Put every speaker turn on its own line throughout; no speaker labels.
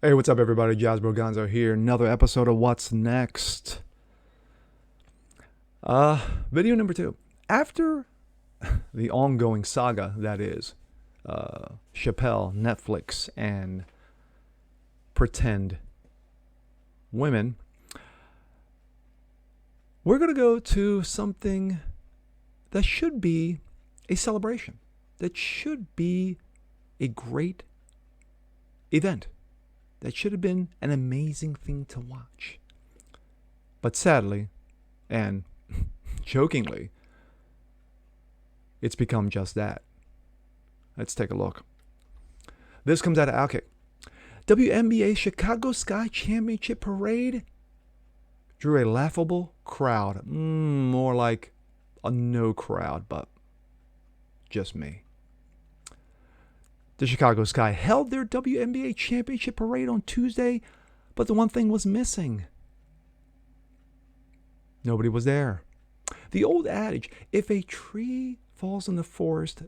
Hey, what's up, everybody? Jasper Gonzo here. Another episode of What's Next. Video number 2. After the ongoing saga that is Chappelle, Netflix, and pretend women, we're going to go to something that should be a celebration, that should be a great event. That should have been an amazing thing to watch. But sadly, and jokingly, it's become just that. Let's take a look. This comes out of Outkick. WNBA Chicago Sky Championship Parade drew a laughable crowd. More like a no crowd, but just me. The Chicago Sky held their WNBA Championship Parade on Tuesday, but the one thing was missing. Nobody was there. The old adage, if a tree falls in the forest,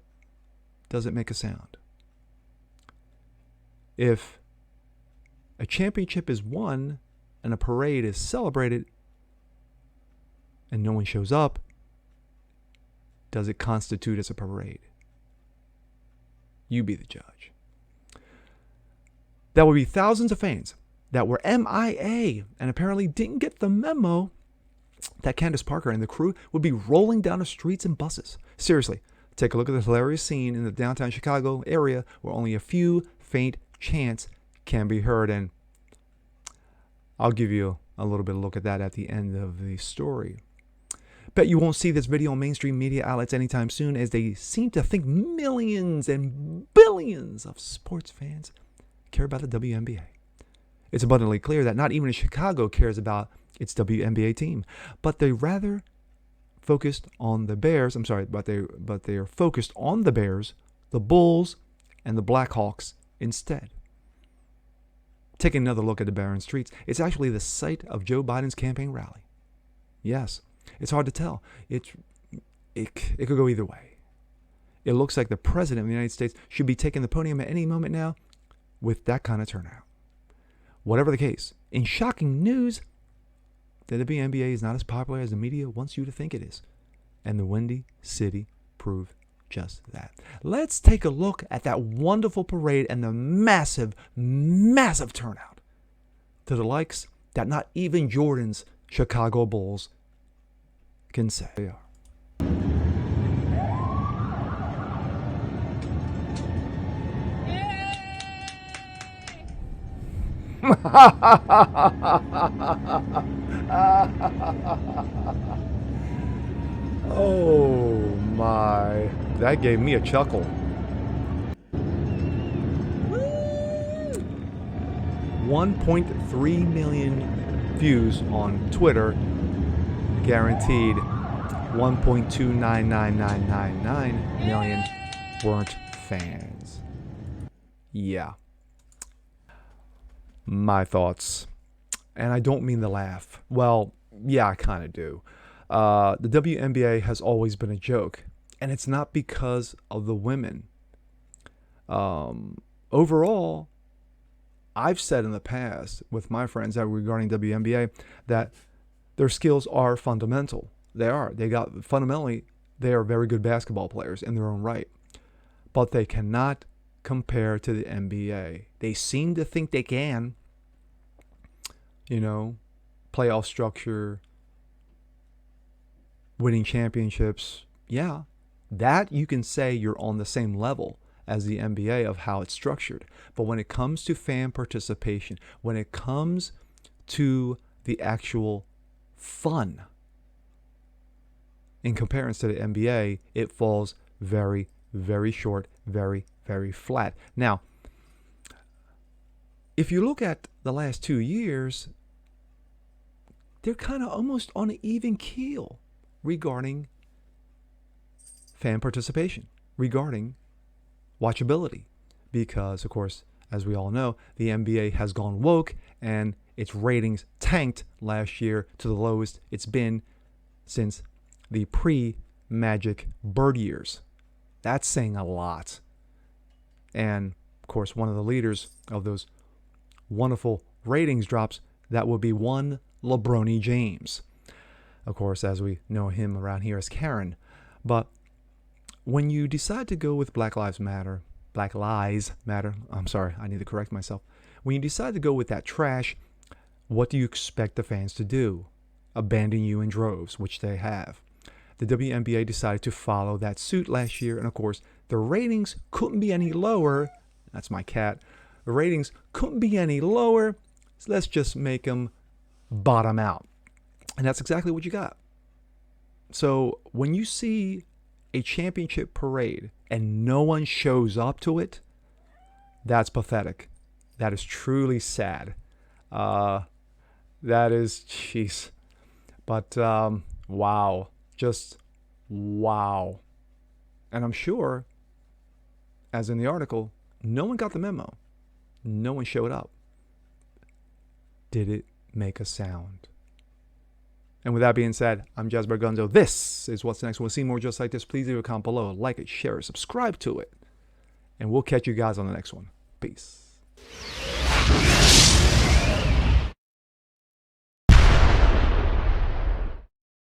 does it make a sound? If a championship is won and a parade is celebrated and no one shows up, does it constitute as a parade? You be the judge. That would be thousands of fans that were MIA and apparently didn't get the memo that Candace Parker and the crew would be rolling down the streets in buses. Seriously, take a look at the hilarious scene in the downtown Chicago area where only a few faint chants can be heard. And I'll give you a little bit of a look at that at the end of the story. Bet you won't see this video on mainstream media outlets anytime soon, as they seem to think millions and billions of sports fans care about the WNBA. It's abundantly clear that not even Chicago cares about its WNBA team, but they rather focused on the Bears. But they are focused on the Bears, the Bulls, and the Blackhawks instead. Taking another look at the barren streets, it's actually the site of Joe Biden's campaign rally. Yes. It's hard to tell. It could go either way. It looks like the president of the United States should be taking the podium at any moment now with that kind of turnout. Whatever the case, in shocking news, the WNBA is not as popular as the media wants you to think it is. And the Windy City proved just that. Let's take a look at that wonderful parade and the massive, massive turnout to the likes that not even Jordan's Chicago Bulls can say they are. Oh my, that gave me a chuckle. 1.3 million views on Twitter. Guaranteed 1.299999 million weren't fans. Yeah. My thoughts. And I don't mean to laugh. Well, yeah, I kind of do. The WNBA has always been a joke. And it's not because of the women. Overall, I've said in the past with my friends that regarding WNBA that their skills are fundamental. They are. Fundamentally, they are very good basketball players in their own right. But they cannot compare to the NBA. They seem to think they can. Playoff structure, winning championships. Yeah, that you can say you're on the same level as the NBA of how it's structured. But when it comes to fan participation, when it comes to the actual fun, in comparison to the NBA, it falls very, very short, very, very flat. Now, if you look at the last 2 years, they're kind of almost on an even keel regarding fan participation, regarding watchability. Because, of course, as we all know, the NBA has gone woke and its ratings tanked last year to the lowest it's been since the pre-Magic Bird years. That's saying a lot. And, of course, one of the leaders of those wonderful ratings drops, that would be one LeBron James. Of course, as we know him around here as Karen. But when you decide to go with Black Lives Matter, I'm sorry, I need to correct myself. When you decide to go with that trash, what do you expect the fans to do? Abandon you in droves, which they have. The WNBA decided to follow that suit last year, and of course, the ratings couldn't be any lower. That's my cat. The ratings couldn't be any lower, so let's just make them bottom out. And that's exactly what you got. So when you see a championship parade and no one shows up to it, that's pathetic. That is truly sad. That is, jeez. But wow. Just wow. And I'm sure, as in the article, no one got the memo. No one showed up. Did it make a sound? And with that being said, I'm Jasper Gunzo. This is What's Next. We'll see more just like this. Please leave a comment below. Like it, share it, subscribe to it. And we'll catch you guys on the next one. Peace.